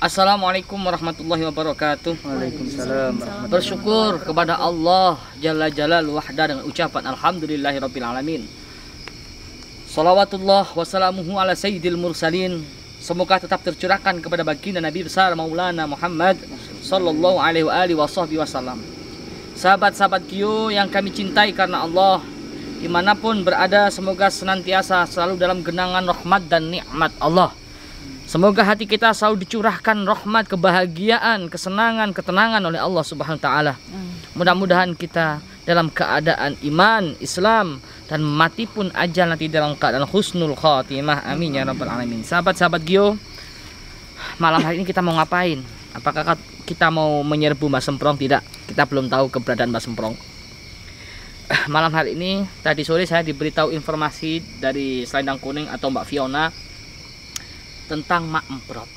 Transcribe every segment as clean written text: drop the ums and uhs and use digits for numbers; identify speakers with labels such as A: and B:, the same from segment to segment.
A: Assalamualaikum warahmatullahi wabarakatuh.
B: Waalaikumsalam.
A: Bersyukur kepada Allah Jalla Jalal Wahda dengan ucapan Alhamdulillahirabbil alamin. Salawatullah wassalamuhu ala sayyidil mursalin. Semoga tetap tercurahkan kepada baginda Nabi besar Maulana Muhammad sallallahu alaihi wasallam. Sahabat-sahabat Gio yang kami cintai karena Allah, dimanapun berada, semoga senantiasa selalu dalam genangan rahmat dan nikmat Allah. Semoga hati kita selalu dicurahkan rahmat, kebahagiaan, kesenangan, ketenangan oleh Allah Subhanahu wa taala. Mudah-mudahan kita dalam keadaan iman, Islam, dan mati pun ajal nanti dalam keadaan husnul khatimah. Amin ya rabbal alamin. Sahabat-sahabat Gio, malam hari ini kita mau ngapain? Apakah kita mau menyerbu Mbak Semprong? Tidak, kita belum tahu keberadaan Mbak Semprong. Malam hari ini, tadi sore saya diberitahu informasi dari Selendang Kuning atau Mbak Fiona tentang Mak Emprot.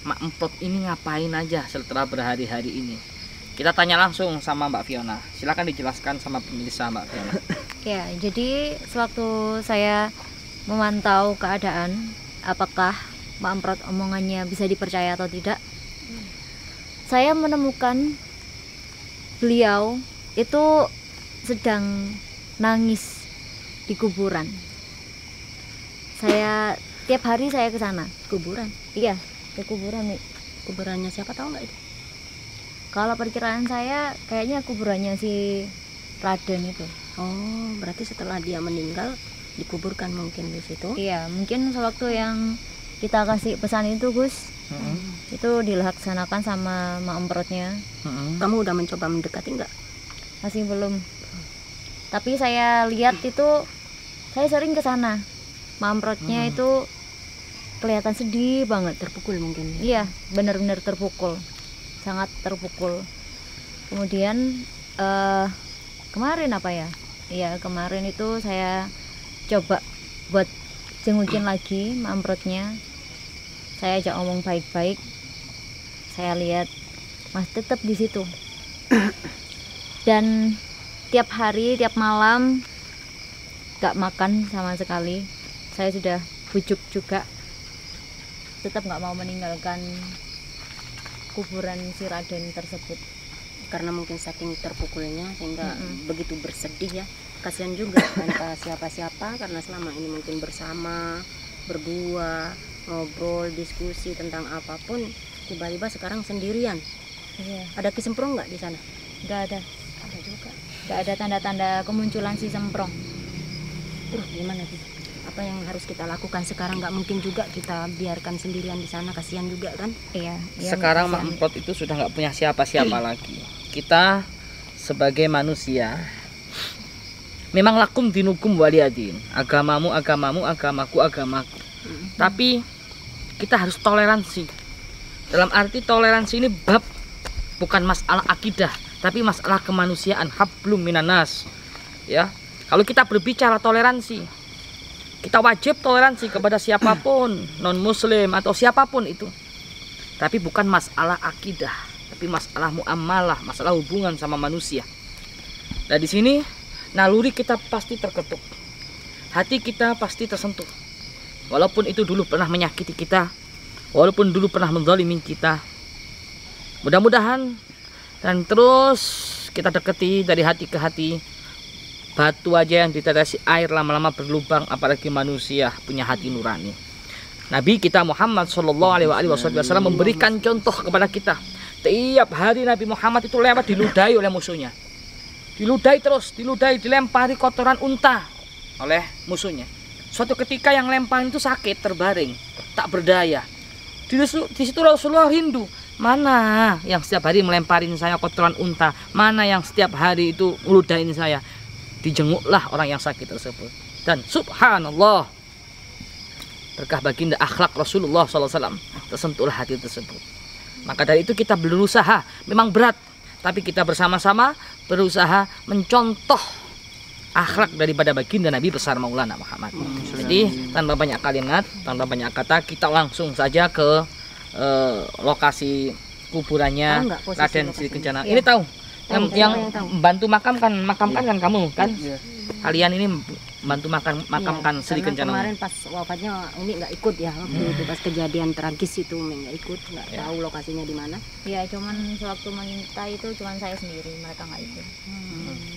A: Mak Emprot ini ngapain aja setelah berhari-hari ini? Kita tanya langsung sama Mbak Fiona. Silakan dijelaskan sama pemirsa Mbak Fiona.
C: Ya, jadi sewaktu saya memantau keadaan apakah Mak Emprot omongannya bisa dipercaya atau tidak, saya menemukan beliau itu sedang nangis di kuburan. Tiap hari saya ke sana.
D: Kuburan?
C: Iya, ke kuburan nih.
D: Kuburannya siapa, tahu nggak itu?
C: Kalau perkiraan saya kayaknya kuburannya si Raden itu.
D: Oh, berarti setelah dia meninggal dikuburkan mungkin di situ.
C: Iya, mungkin sewaktu yang kita kasih pesan itu, Gus, itu dilaksanakan sama Mak Emprotnya.
D: Kamu udah mencoba mendekati nggak?
C: Masih belum. Tapi saya lihat itu, saya sering ke sana. Mak Emprotnya itu kelihatan sedih banget,
D: Terpukul mungkin.
C: iya, benar-benar terpukul, sangat terpukul. Kemudian kemarin apa ya? Iya, kemarin itu saya coba buat jengukin lagi Mak Emprotnya. Saya ajak ngomong baik-baik. Saya lihat Mas tetap di situ. Dan tiap hari, tiap malam gak makan sama sekali. Saya sudah bujuk juga, tetap nggak mau meninggalkan kuburan si Raden tersebut.
D: Karena mungkin saking terpukulnya sehingga begitu bersedih ya. Kasihan juga tanpa siapa-siapa, karena selama ini mungkin bersama, berdua, ngobrol, diskusi tentang apapun, tiba-tiba sekarang sendirian.
C: Iya.
D: Ada Ki Semprong nggak di sana?
C: Nggak ada,
D: Ada juga.
C: nggak ada tanda-tanda kemunculan si Semprong.
D: Terus gimana sih? Apa yang harus kita lakukan sekarang? Nggak mungkin juga kita biarkan sendirian di sana, kasihan juga kan?
C: Iya.
A: Sekarang Mak Emprot itu sudah nggak punya siapa-siapa lagi. Kita sebagai manusia, memang lakum dinukum waliyadin. Agamamu agamamu, agamaku agamaku. Tapi kita harus toleransi. Dalam arti toleransi ini bab bukan masalah akidah, tapi masalah kemanusiaan. Hablum minanas. Ya, kalau kita berbicara toleransi, kita wajib toleransi kepada siapapun, non muslim atau siapapun itu. Tapi bukan masalah akidah, tapi masalah muamalah, masalah hubungan sama manusia. Nah, di sini naluri kita pasti terketuk. Hati kita pasti tersentuh. Walaupun itu dulu pernah menyakiti kita, walaupun dulu pernah menzalimi kita. Mudah-mudahan dan terus kita deketi dari hati ke hati. Batu aja yang ditetesi air lama-lama berlubang, apalagi manusia punya hati nurani. Nabi kita Muhammad sallallahu alaihi wasallam memberikan contoh kepada kita. Tiap hari Nabi Muhammad itu lewat diludahi oleh musuhnya. Diludahi terus, dilempari kotoran unta oleh musuhnya. Suatu ketika yang lempar itu sakit, terbaring, tak berdaya. Di situ Rasulullah rindu. Mana yang setiap hari melemparin saya kotoran unta? Mana yang setiap hari itu meludahin saya? Dijenguklah orang yang sakit tersebut. Dan subhanallah, berkah baginda akhlak Rasulullah SAW, tersentuhlah hati tersebut. Maka dari itu kita berusaha, memang berat, tapi kita bersama-sama berusaha mencontoh akhlak daripada baginda Nabi besar Maulana Muhammad. Jadi tanpa banyak kalimat, tanpa banyak kata, kita langsung saja ke lokasi kuburannya Raden Sri Kencana. Ini tahu yang bantu makamkan kan kamu kan? Kalian ini bantu makamkan
D: Iya,
A: Sri
D: karena
A: Kencana
D: kemarin pas wafatnya Umi nggak ikut ya waktu itu pas kejadian tragis itu Umi nggak ikut, nggak
A: Ya.
D: tahu lokasinya di mana.
C: Ya cuman sewaktu meminta itu cuman saya sendiri, mereka nggak ikut.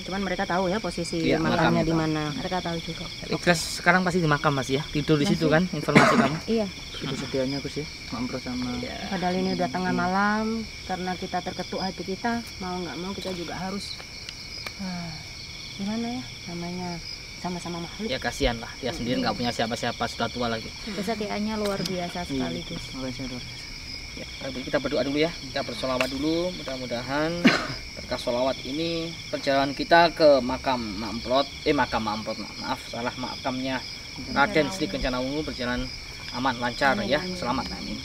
D: Cuman mereka tahu ya posisi
A: Iya,
D: makamnya
A: makamnya
D: di mana.
C: Mereka tahu juga.
A: Ikhlas sekarang pasti di makam Mas ya, tidur di situ kan informasi kamu.
C: Iya.
B: Itu setianya Gus ya, Mampro sama
D: Padahal ini udah tengah malam, karena kita terketuk hati kita, mau nggak mau kita juga harus gimana ya namanya, sama-sama makhluk.
A: Ya kasihan lah, dia sendiri nggak punya siapa-siapa, sudah tua lagi.
C: Kesetiaannya luar biasa sekali Gus.
A: Ya, kita berdoa dulu ya, kita bersolawat dulu, mudah-mudahan berkah solawat ini perjalanan kita ke makamnya Raden Sri Kencana Wungu berjalan aman, lancar ya, selamat, amin.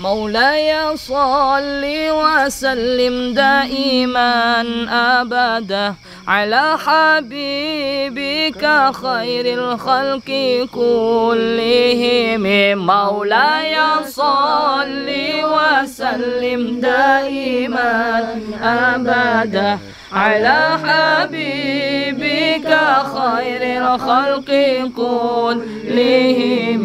A: Maulaya salli wa sallim daiman abada ala habibika khairil khalqi kullihim. Maulaya salli wa sallim daiman abada ala habibika khairil khalqi kullihim.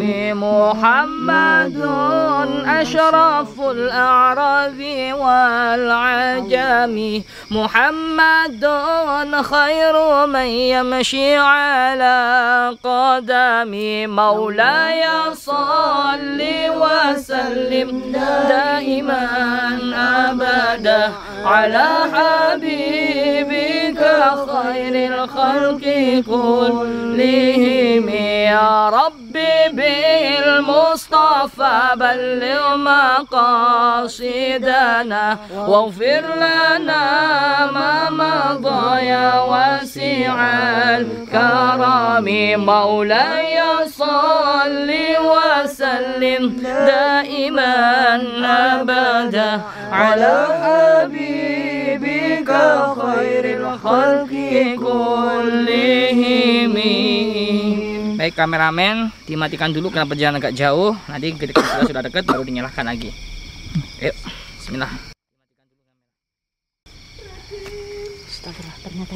A: Muhammadun ashraful a'rabi wal ajami. Muhammadun khairu man yamshi ala qadami. Maulaya salli wa sallim daiman abada ala habibika khairil khalqi kullihim. Ya Rabbi bil Mustafa balligh maqasidana waghfir lana ma madha ya wasi'al karami. Maulaya salli wa sallim daiman abada ala habibika khairil khalqi kullihim. Baik kameramen, dimatikan dulu karena perjalanan agak jauh. Nanti ketika sudah dekat baru dinyalakan lagi. Yuk, bismillah.
D: Astagfirullah, ternyata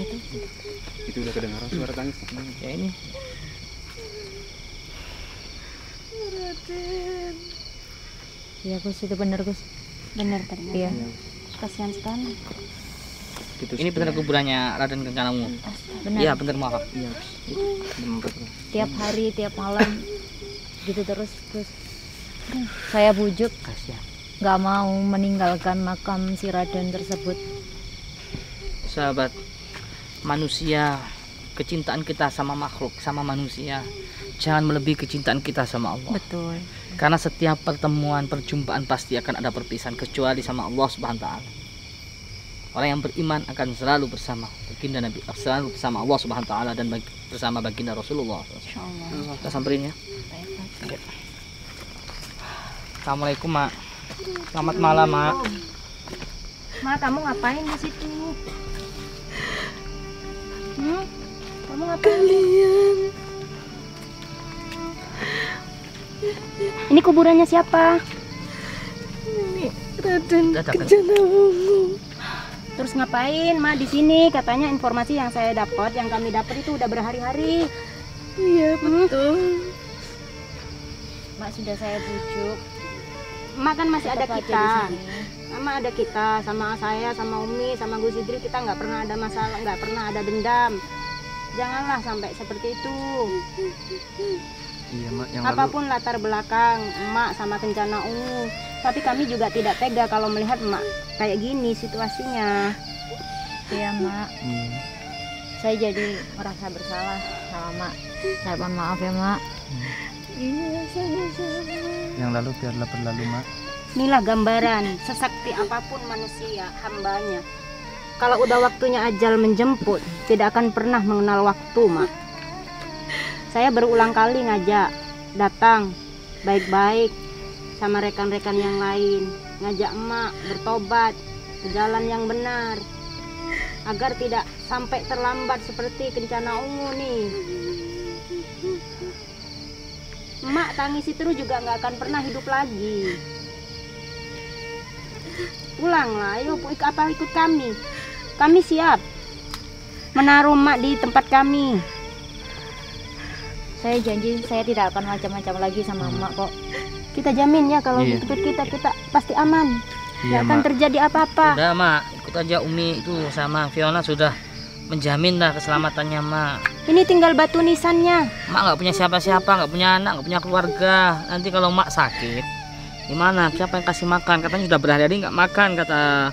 D: itu
B: udah kedengaran suara tangis.
A: Ya ini.
C: Iya Gus, itu benar Gus.
D: benar ternyata.
C: Iya.
D: Kasihan sekali.
A: Ini benar kuburannya Raden Kencana Wungu.
C: Benar.
A: Iya, benar maaf.
B: Iya.
C: Tiap hari, tiap malam gitu terus Gus. Saya bujuk
A: Kasihan.
C: nggak mau meninggalkan makam si Raden tersebut.
A: Sahabat, manusia, kecintaan kita sama makhluk, sama manusia, jangan melebihi kecintaan kita sama Allah.
D: Betul.
A: Karena setiap pertemuan, perjumpaan pasti akan ada perpisahan kecuali sama Allah Subhanahu wa taala. Orang yang beriman akan selalu bersama baginda Nabi, selalu bersama Allah Subhanahu wa taala dan bersama baginda Rasulullah.
D: Insyaallah.
A: Kita samperin ya. Assalamualaikum, Mak. Selamat malam, Mak.
D: Ma, kamu ngapain di situ? Kamu ngapain? Ini kuburannya siapa?
A: Raden Kencana Wungu.
D: Terus ngapain, Ma, di sini? Katanya informasi yang saya dapat, yang kami dapat itu udah berhari-hari.
C: Iya betul. Mak sudah saya bujuk.
D: Mak kan masih ada
C: Tetap aja
D: kita.
C: di sini.
D: Sama ada kita, sama saya, sama Umi, sama Gus Idri, kita nggak pernah ada masalah, nggak pernah ada dendam. Janganlah sampai seperti itu.
B: Iya, Mak, yang
D: Apapun latar belakang emak sama Kencana Ungu, tapi kami juga tidak tega kalau melihat emak kayak gini situasinya.
C: Iya Mak, saya jadi merasa bersalah sama Mak. Saya mohon maaf ya Mak. Iya sama-sama.
B: yang lalu biarlah berlalu, Mak.
D: Inilah gambaran sesakti apapun manusia hambanya. Kalau udah waktunya ajal menjemput, tidak akan pernah mengenal waktu, Mak. Saya berulang kali ngajak datang baik-baik sama rekan-rekan yang lain, ngajak emak bertobat ke jalan yang benar agar tidak sampai terlambat seperti Kencana Ungu nih. Emak tangisi terus juga nggak akan pernah hidup lagi. Pulanglah, ayo ikut kami. Kami siap menaruh emak di tempat kami.
C: Saya janji saya tidak akan macam-macam lagi sama emak kok.
D: Kita jamin ya kalau
B: Iya.
D: ikut kita pasti aman.
B: Iya,
D: Nggak akan
B: Mak.
D: terjadi apa-apa.
A: Udah Mak, ikut aja Umi itu sama Fiona sudah menjamin lah keselamatannya Mak.
D: Ini tinggal batu nisannya.
A: Mak nggak punya siapa-siapa, nggak punya anak, nggak punya keluarga. Nanti kalau Mak sakit, gimana? Siapa yang kasih makan? Katanya sudah berhari-hari nggak makan, kata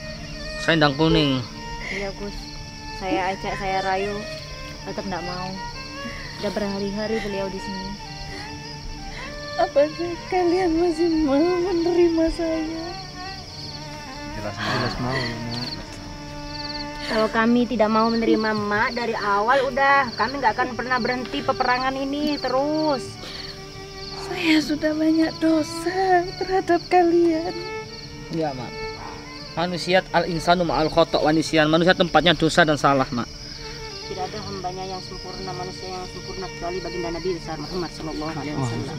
A: selendang kuning.
C: Iya Gus, saya ajak, saya rayu, tetap nggak mau. Udah berhari-hari beliau di sini.
E: Apakah kalian masih mau menerima saya?
B: Jelas mau ya, Mak.
D: Kalau kami tidak mau menerima emak dari awal udah, kami nggak akan pernah berhenti peperangan ini terus.
E: Saya sudah banyak dosa terhadap kalian.
A: Iya Mak. Manusia al-insanu ma'al khotok wa nisyan. Manusia tempatnya dosa dan salah Mak.
D: Tidak ada hambanya yang sempurna, manusia yang sempurna kecuali baginda Nabi besar Muhammad Sallallahu Alaihi Wasallam.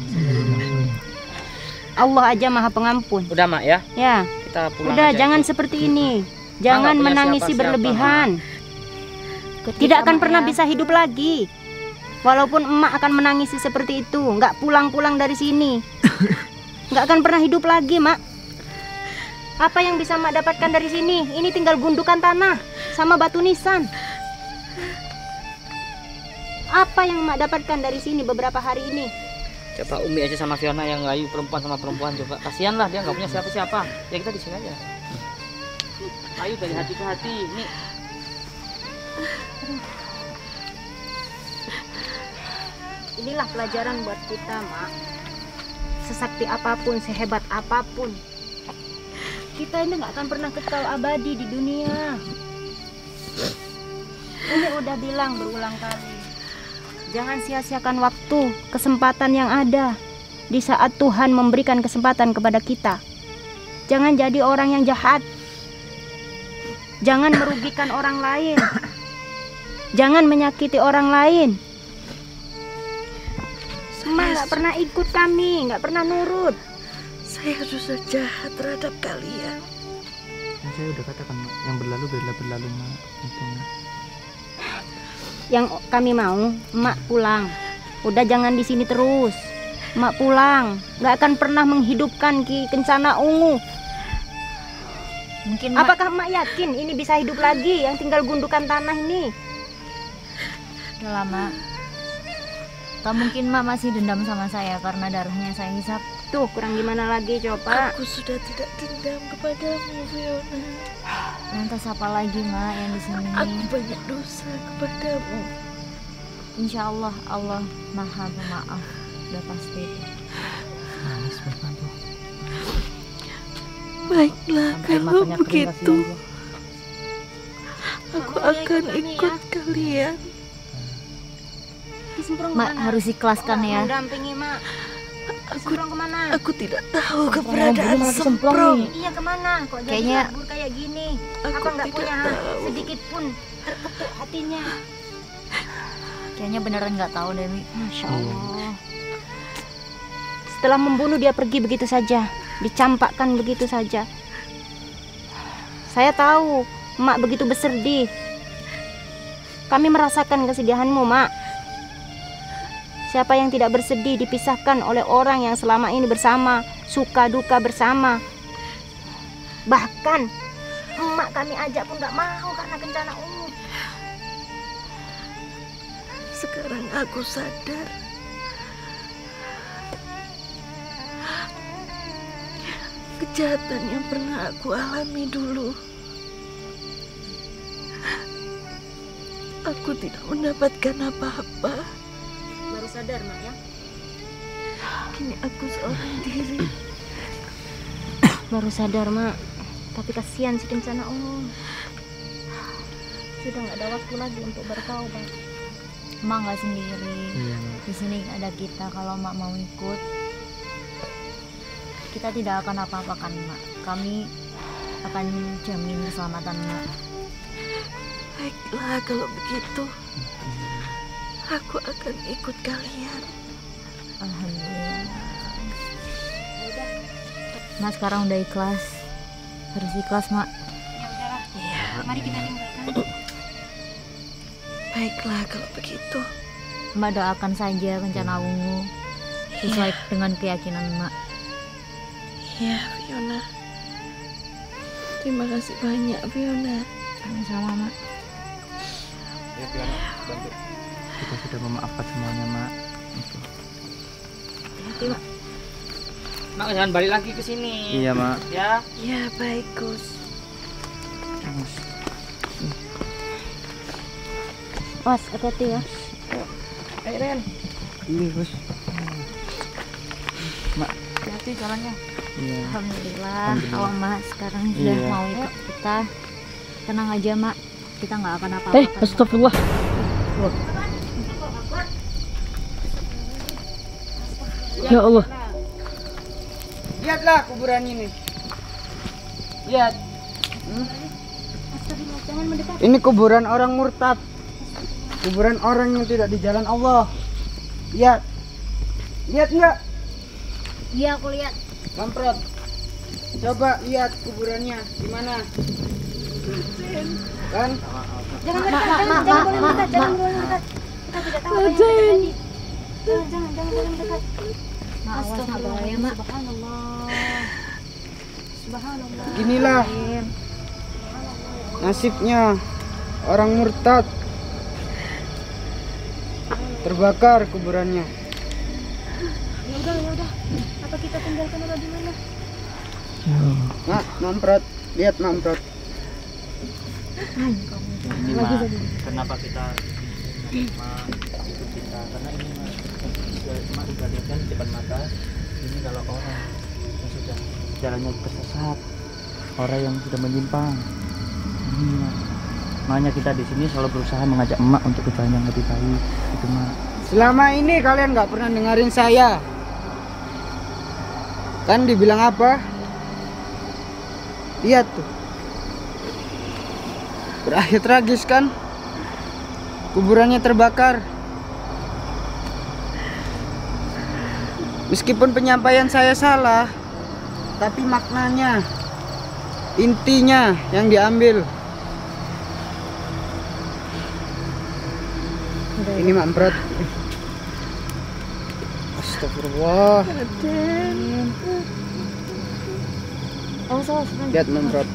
D: Allah aja maha pengampun.
A: Udah Mak ya,
D: Ya,
A: kita pulang
D: udah
A: aja
D: jangan
A: itu.
D: seperti ini. Jangan
A: punya
D: menangisi
A: siapa-siapa,
D: berlebihan.
C: Ketika
D: Tidak akan
C: emak
D: pernah
C: ya,
D: bisa hidup lagi. Walaupun emak akan menangisi seperti itu, nggak pulang-pulang dari sini, nggak akan pernah hidup lagi, Mak. Apa yang bisa Mak dapatkan dari sini? Ini tinggal gundukan tanah sama batu nisan. Apa yang Mak dapatkan dari sini beberapa hari ini?
A: Coba Umi aja sama Fiona yang ngayu perempuan sama perempuan coba. Kasihan lah dia nggak punya siapa-siapa. Ya kita di sini aja. Ayo dari hati ke hati. Nih.
D: Inilah pelajaran buat kita, Mak. Sesakti apapun, sehebat apapun, kita ini nggak akan pernah kekal abadi di dunia. Ini udah bilang berulang kali. Jangan sia-siakan waktu, kesempatan yang ada di saat Tuhan memberikan kesempatan kepada kita. Jangan jadi orang yang jahat. Jangan merugikan orang lain. Jangan menyakiti orang lain. Emak nggak pernah ikut kami, nggak pernah nurut.
E: Saya sudah jahat terhadap kalian.
B: Kan saya udah katakan, Mak, yang berlalu biarlah berlalu, Mak. Itu, Mak.
D: Yang kami mau, emak pulang. Udah jangan di sini terus. Emak pulang, nggak akan pernah menghidupkan Ki Kencana Ungu.
C: mungkin Mak,
D: Apakah emak yakin ini bisa hidup lagi? Yang tinggal gundukan tanah ini.
C: udah lama. Atau mungkin Mak masih dendam sama saya karena darahnya saya hisap.
D: Tuh kurang gimana lagi coba.
E: Aku sudah tidak dendam kepadamu, Fiona.
C: Lantas apa lagi Mak yang di sini?
E: Aku banyak dosa kepadamu.
C: Insya Allah Allah Maha Pemaaf. Udah pasti itu.
B: Nangis, Bapak tuh.
E: Baiklah,
A: Sampai
E: kalau
A: matanya kering,
E: begitu
A: kasihan dia.
E: aku akan ikut kalian.
D: Disemprong
C: Mak
D: kemana?
C: harus ikhlaskan ya.
D: Mendampingi mak. Disemprong kemana?
E: Aku tidak tahu
C: Malah
E: keberadaan
C: disemprong
E: semprong.
C: nih.
D: Iya kemana? Kok jadi
C: Kayaknya-
D: kabur kayak gini?
E: Aku
D: Apa nggak
E: tidak
D: punya
E: tahu.
D: sedikit pun terketuk hatinya?
C: Kayaknya beneran nggak tahu Dewi.
D: Masya Allah. Setelah membunuh dia pergi begitu saja, dicampakkan begitu saja. Saya tahu Mak begitu bersedih. Kami merasakan kesedihanmu, Mak. Siapa yang tidak bersedih dipisahkan oleh orang yang selama ini bersama, suka duka bersama. Bahkan emak kami ajak pun gak mau karena Kencana Ungu.
E: Sekarang aku sadar. Kejahatan yang pernah aku alami dulu. Aku tidak mendapatkan apa-apa.
D: Baru sadar, Mak ya?
E: Kini aku seorang diri.
D: Baru sadar, Mak. Tapi kasihan si Kencana Ungu. Sudah nggak ada waktu lagi untuk bertaubat.
C: Mak nggak sendiri.
B: Iya, Mak.
C: Di sini ada kita. Kalau Mak mau ikut, kita tidak akan apa-apakan Mak. Kami akan jamin keselamatan Mak.
E: Baiklah kalau begitu. Aku akan ikut kalian.
C: Alhamdulillah. Mak sekarang udah ikhlas. Harus ikhlas Mak.
D: Ya udahlah. Mari kita tinggalkan.
E: Baiklah kalau begitu.
C: Mbak doakan saja rencana Ungu sesuai dengan keyakinan Mbak.
E: Ya, Fiona. Terima kasih banyak, Fiona.
C: Sama-sama Mak.
B: Ya Fiona, bantu. Kita sudah memaafkan semuanya mak.
C: Hati-hati Mak.
A: Mak jangan balik lagi ke sini.
B: Iya mak.
A: Ya.
E: Ya, baik, Gus.
C: Was, hati-hati ya.
A: Ayo Ren.
B: Iya bos. Mak.
A: Hati-hati jalannya.
B: Iya.
C: Alhamdulillah.
B: Alhamdulillah.
C: Oh Mak sekarang sudah
B: Iya.
C: mau ikut kita. Tenang aja Mak. Kita nggak akan apa-apa.
A: Astagfirullah. Ya Allah.
F: Lihatlah kuburan ini. Lihat. Ini kuburan orang murtad. Kuburan orang yang tidak di jalan Allah. Lihat. Lihat enggak?
C: Iya aku lihat.
F: Kamprot. Coba lihat kuburannya gimana? Kan?
C: Jangan mendekat, jangan mendekat. Kita tidak tahu apa yang terjadi. Jangan mendekat. Mak, awas Mak, bahaya Mak. Subhanallah.
F: Ginilah nasibnya orang murtad. Terbakar kuburannya.
C: Ya udah. Apa kita tinggalkan orang di mana?
F: Mak, mamprot. Lihat mamprot.
B: Ini mak. Kenapa kita mak ikut kita? Karena ini mak udah lihat kan di depan mata. Ini kalau orang yang sudah jalannya tersesat, orang yang sudah menyimpang. Ini mak. Makanya kita di sini selalu berusaha mengajak emak untuk ke jalan yang lebih baik. Itu mak.
F: Selama ini kalian nggak pernah dengerin saya. Kan dibilang apa? Lihat tuh. Berakhir tragis kan? Kuburannya terbakar. Meskipun penyampaian saya salah, tapi maknanya, intinya yang diambil. Ini mamprot. Astagfirullah.
C: Awas.
F: Lihat mamprot.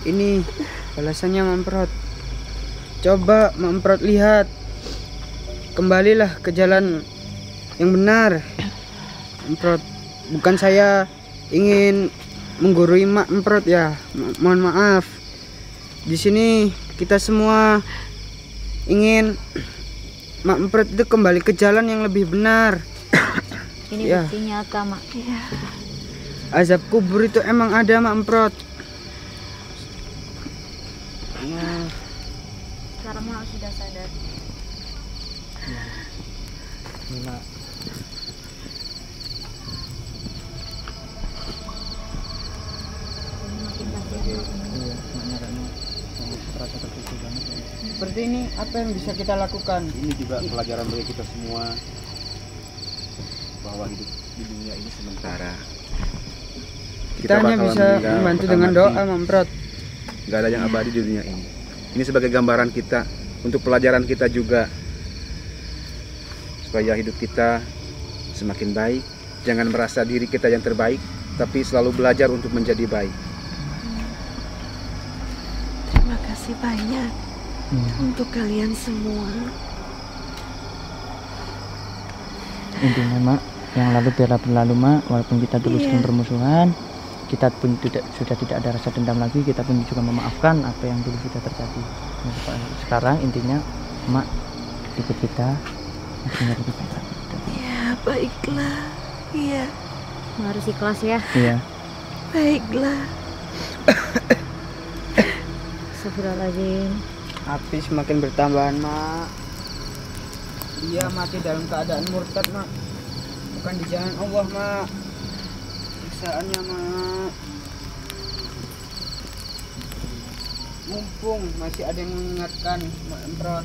F: Ini balasannya mamprot. Coba mamprot lihat. Kembalilah ke jalan yang benar. Mamprot. Bukan saya ingin menggurui mamprot ya. Mohon maaf. Di sini kita semua ingin mamprot itu kembali ke jalan yang lebih benar.
C: Ini
F: Ya.
C: bukti nyata Mak.
F: Azab kubur itu emang ada mamprot.
C: Sekarang Mak sudah sadar.
B: Ini mak.
C: Ini makin kasihan.
B: Iya, maknya karena merasa terpukul banget ya.
F: Seperti ini apa yang bisa kita lakukan?
G: Ini juga pelajaran bagi kita semua bahwa hidup di dunia ini sementara.
F: Kita hanya
G: bakalan
F: bisa
G: meninggal,
F: membantu
G: bakal
F: dengan
G: mati.
F: doa mamprot.
G: Gak ada yang abadi di dunia ini. Ini sebagai gambaran kita untuk pelajaran kita juga supaya hidup kita semakin baik. Jangan merasa diri kita yang terbaik, tapi selalu belajar untuk menjadi baik.
E: Terima kasih banyak
B: Iya.
E: untuk kalian semua.
B: Intinya mak, yang lalu biarlah berlalu mak. Walaupun kita dulu
E: Iya.
B: sering bermusuhan, kita pun sudah tidak ada rasa dendam lagi. Kita pun juga memaafkan apa yang dulu sudah terjadi. Nah, sekarang intinya mak ikut kita untuk menjadi lebih baik lagi.
E: Ya, baiklah. Iya,
C: Mak harus ikhlas ya.
B: Iya.
E: baiklah.
C: Astagfirullahaladzim.
F: Api semakin bertambahan, Mak. Dia mati dalam keadaan murtad, Mak. Bukan di jalan Allah, Mak. Siksaannya, Mak. Mumpung masih ada yang mengingatkan, Mamprot.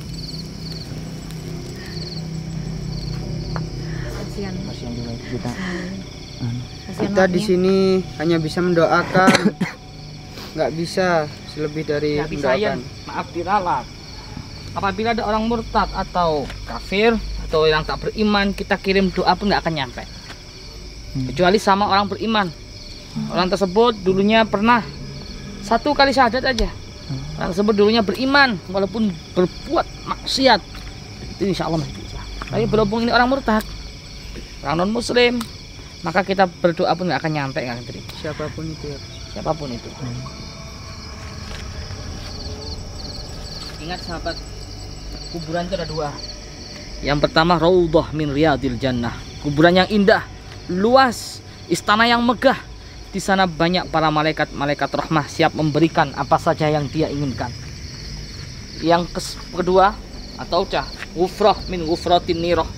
C: Kasihan.
B: Masih yang juga kita.
C: Kasihan
F: Kita di
C: Maknya.
F: sini hanya bisa mendoakan. Nggak bisa lebih dari
A: Nabi saya,
F: mendoakan.
A: maaf diralat. Apabila ada orang murtad atau kafir atau yang tak beriman, kita kirim doa pun nggak akan nyampe. Kecuali sama orang beriman. Orang tersebut dulunya pernah 1 kali syahadat aja. Orang tersebut dulunya beriman walaupun berbuat maksiat, itu insya Allah masih bisa. Tapi berhubung ini orang murtad, orang non muslim, maka kita berdoa pun nggak akan nyampe, nggak akan terima.
F: Siapapun itu ya.
A: Siapapun itu. Ingat sahabat, kuburan itu ada 2. Yang pertama raudhah min riyadil jannah, kuburan yang indah, luas, istana yang megah. Di sana banyak para malaikat rahmah siap memberikan apa saja yang dia inginkan. Yang kedua atau ghufrah min ghufratin nirah,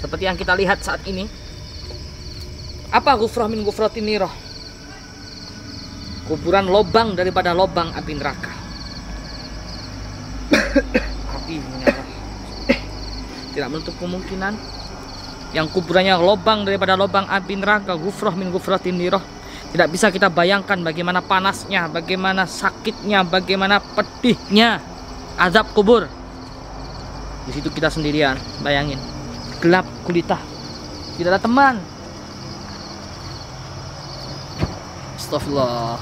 A: seperti yang kita lihat saat ini. Apa ghufrah min ghufratin nirah? Kuburan lobang daripada lobang api neraka. Api menyala. Tidak menutup kemungkinan yang kuburannya lobang daripada lobang api neraka, ghufrah min ghufratin nirah. Tidak bisa kita bayangkan bagaimana panasnya, bagaimana sakitnya, bagaimana pedihnya azab kubur. Di situ kita sendirian, bayangin, gelap gulita, tidak ada teman. Astagfirullah.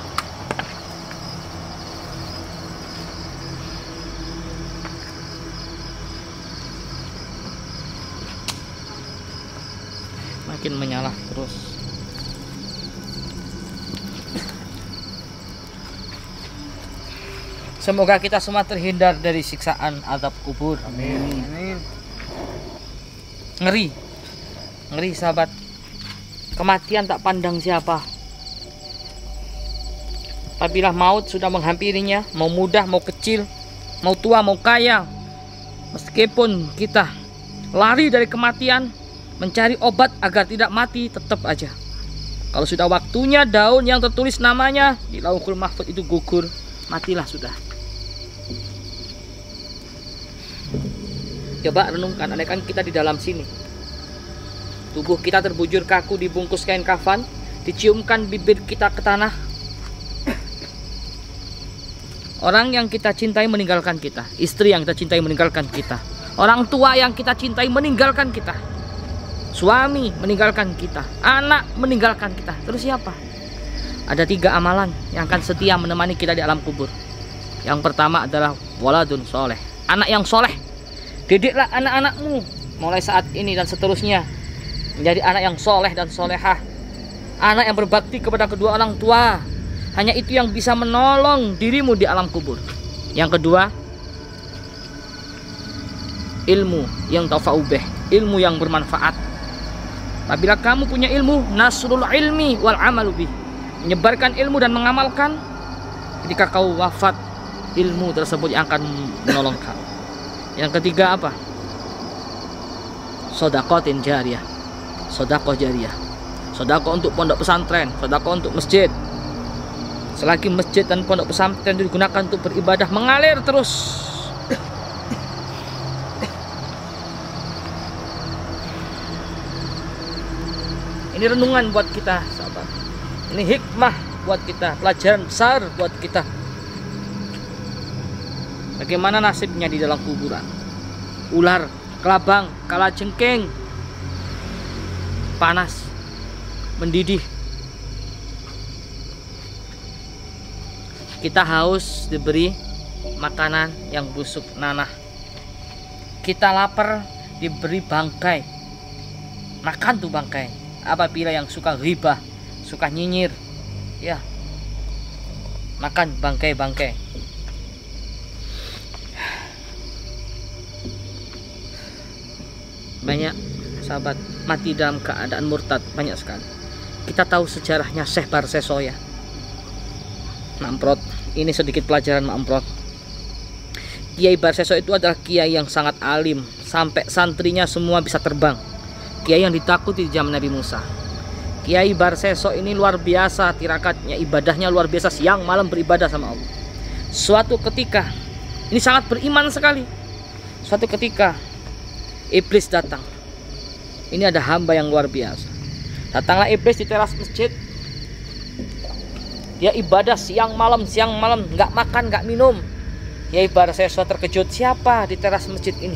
A: Makin menyala terus. Semoga kita semua terhindar dari siksaan azab kubur.
F: Amin.
A: Ngeri, ngeri sahabat. Kematian tak pandang siapa. Apabila maut sudah menghampirinya, mau muda, mau kecil, mau tua, mau kaya, meskipun kita lari dari kematian, mencari obat agar tidak mati, tetap aja. Kalau sudah waktunya daun yang tertulis namanya di Lauhul Mahfuz itu gugur, matilah sudah. Coba renungkan, andaikan kita di dalam sini, tubuh kita terbujur kaku, dibungkus kain kafan, diciumkan bibir kita ke tanah, orang yang kita cintai meninggalkan kita, istri yang kita cintai meninggalkan kita, orang tua yang kita cintai meninggalkan kita, suami meninggalkan kita, anak meninggalkan kita. Terus siapa? Ada 3 amalan yang akan setia menemani kita di alam kubur. Yang pertama adalah waladun soleh, anak yang soleh. Didiklah anak-anakmu mulai saat ini dan seterusnya menjadi anak yang soleh dan solehah, anak yang berbakti kepada kedua orang tua. Hanya itu yang bisa menolong dirimu di alam kubur. Yang kedua, ilmu yang tafa'ubeh, ilmu yang bermanfaat. Apabila kamu punya ilmu, nasrul ilmi wal amalu bih, menyebarkan ilmu dan mengamalkan, ketika kau wafat, ilmu tersebut yang akan menolong kamu. Yang ketiga apa? Sodakotin jariyah, sodakoh jariyah, sodakoh untuk pondok pesantren, sodakoh untuk masjid. Selagi masjid dan pondok pesantren itu digunakan untuk beribadah, mengalir terus. Ini renungan buat kita, sahabat. Ini hikmah buat kita, pelajaran besar buat kita. Bagaimana nasibnya di dalam kuburan? Ular, kelabang, kalajengking, panas, mendidih. Kita haus diberi makanan yang busuk nanah. Kita lapar diberi bangkai. Makan tuh bangkai. Apabila yang suka ghibah, suka nyinyir, ya, makan bangkai-bangkai. Banyak sahabat mati dalam keadaan murtad, banyak sekali. Kita tahu sejarahnya Syekh Barseso ya, Ma'amprot. Ini sedikit pelajaran Ma'amprot. Kiai Barseso itu adalah kiai yang sangat alim, sampai santrinya semua bisa terbang. Kiai yang ditakuti di zaman Nabi Musa. Kiai Barseso ini luar biasa tirakatnya, ibadahnya luar biasa, siang malam beribadah sama Allah. Suatu ketika, ini sangat beriman sekali. Suatu ketika iblis datang. Ini ada hamba yang luar biasa. Datanglah iblis di teras masjid. Dia ibadah siang malam, nggak makan, nggak minum. Yai Barseso terkejut, siapa di teras masjid ini?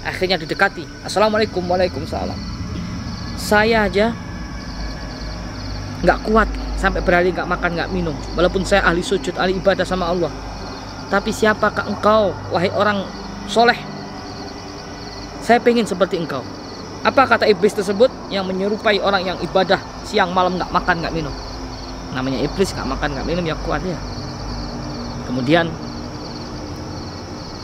A: Akhirnya didekati. Assalamualaikum, waalaikumsalam. Saya aja nggak kuat sampai berhari nggak makan, nggak minum. Walaupun saya ahli sujud, ahli ibadah sama Allah. Tapi siapakah engkau, wahai orang soleh? Saya pengen seperti engkau. Apa kata iblis tersebut yang menyerupai orang yang ibadah siang malam nggak makan, nggak minum? Namanya iblis, nggak makan, nggak minum, ya kuat ya. Kemudian,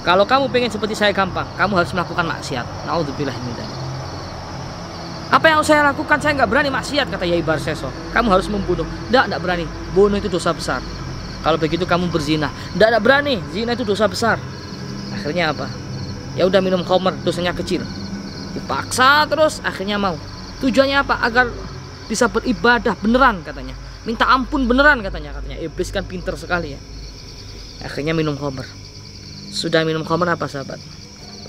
A: kalau kamu pengen seperti saya gampang, kamu harus melakukan maksiat. Naudzubillah min dzalik. Apa yang saya lakukan, saya nggak berani maksiat, kata Yai Barseso. Kamu harus membunuh. Nggak berani. Bunuh itu dosa besar. Kalau begitu kamu berzina. Nggak berani. Zina itu dosa besar. Akhirnya apa? Ya udah minum khamr, dosanya kecil. Dipaksa terus, akhirnya mau. Tujuannya apa? Agar bisa beribadah beneran, katanya. Minta ampun beneran, katanya. Iblis kan pinter sekali ya. Akhirnya minum khamr. Sudah minum khamr apa sahabat?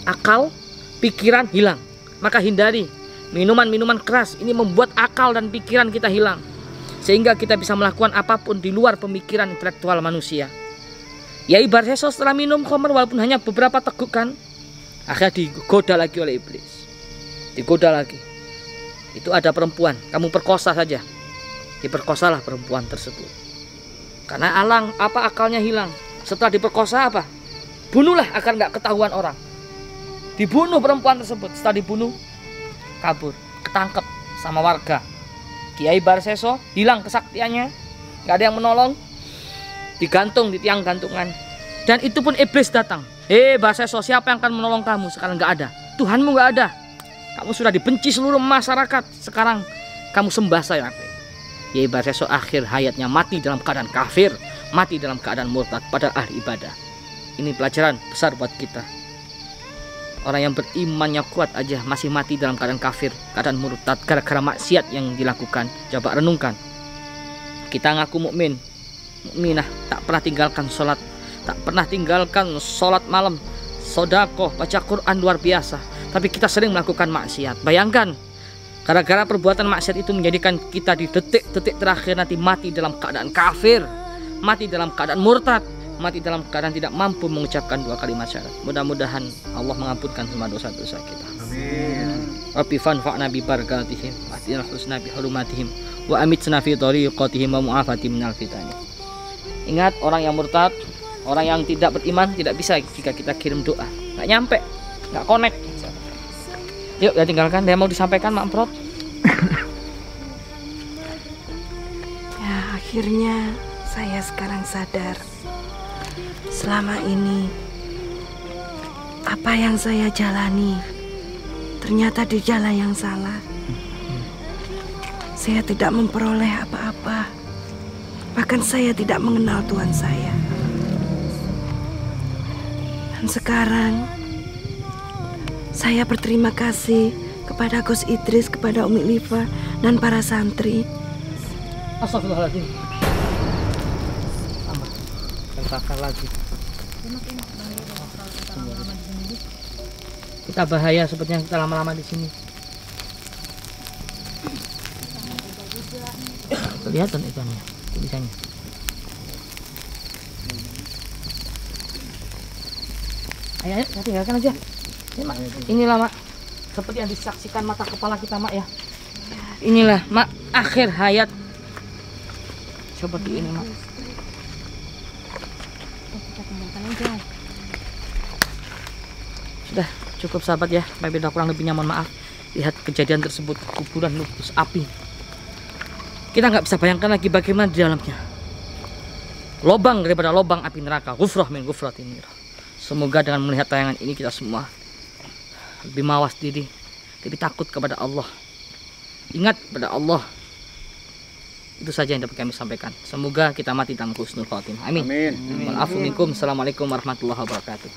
A: Akal, pikiran hilang. Maka hindari minuman-minuman keras. Ini membuat akal dan pikiran kita hilang, sehingga kita bisa melakukan apapun di luar pemikiran intelektual manusia. Yai Barseso setelah minum khamr walaupun hanya beberapa tegukan, akhirnya digoda lagi oleh iblis. Digoda lagi. Itu ada perempuan, kamu perkosa saja. Diperkosalah perempuan tersebut. Karena akalnya hilang. Setelah diperkosa apa? Bunuhlah agar nggak ketahuan orang. Dibunuh perempuan tersebut. Setelah dibunuh, kabur, ketangkep sama warga. Kiai Barseso hilang kesaktiannya, nggak ada yang menolong, digantung di tiang gantungan. Dan itu pun iblis datang. Barseso, siapa yang akan menolong kamu? Sekarang nggak ada. Tuhanmu nggak ada. Kamu sudah dibenci seluruh masyarakat. Sekarang kamu sembah saya. Yai Barseso akhir hayatnya mati dalam keadaan kafir, mati dalam keadaan murtad pada ahli ibadah. Ini pelajaran besar buat kita. Orang yang berimannya kuat aja masih mati dalam keadaan kafir, keadaan murtad gara-gara maksiat yang dilakukan. Coba renungkan. Kita ngaku mukmin, mukminah, tak pernah tinggalkan sholat, tak pernah tinggalkan sholat malam, sedekah, baca Quran luar biasa. Tapi kita sering melakukan maksiat. Bayangkan, gara-gara perbuatan maksiat itu menjadikan kita di detik-detik terakhir nanti mati dalam keadaan kafir, mati dalam keadaan murtad, mati dalam keadaan tidak mampu mengucapkan 2 kalimat syahadat. Mudah-mudahan Allah mengampunkan semua dosa-dosa kita. Amin. Rabbi fanfa'na bi barakatihim wa atina husna bi hurumatihim wa amitna fi tariqatihim wa mu'afati minal fitani. Ingat, orang yang murtad, orang yang tidak beriman tidak bisa jika kita kirim doa. Nggak nyampe, nggak connect. Yuk, ya tinggalkan. Dia mau disampaikan, Mak Emprot.
E: Ya, akhirnya saya sekarang sadar. Selama ini apa yang saya jalani ternyata di jalan yang salah. Saya tidak memperoleh apa-apa. Bahkan saya tidak mengenal Tuhan saya. Dan sekarang saya berterima kasih kepada Gus Idris, kepada Umi Liva dan para santri.
A: Astagfirullahaladzim. Tambah lagi. Kita bahaya sepertinya kita lama-lama di sini. Kelihatan ikannya, tulisannya. Ayo, tinggalkan aja. Ini, Mak. Inilah, Mak, seperti yang disaksikan mata kepala kita, Mak, ya. Inilah, Mak, akhir hayat seperti ini, Mak. Sudah cukup sahabat ya, apabila kurang lebihnya mohon maaf. Lihat kejadian tersebut, kuburan lupus api. Kita nggak bisa bayangkan lagi bagaimana di dalamnya. Lobang daripada lobang api neraka. Ghufrah min ghufratin nar. Semoga dengan melihat tayangan ini kita semua lebih mawas diri, lebih takut kepada Allah, ingat kepada Allah. Itu saja yang dapat kami sampaikan. Semoga kita mati dalam husnul khatimah. Amin. Amin. Assalamualaikum warahmatullahi wabarakatuh.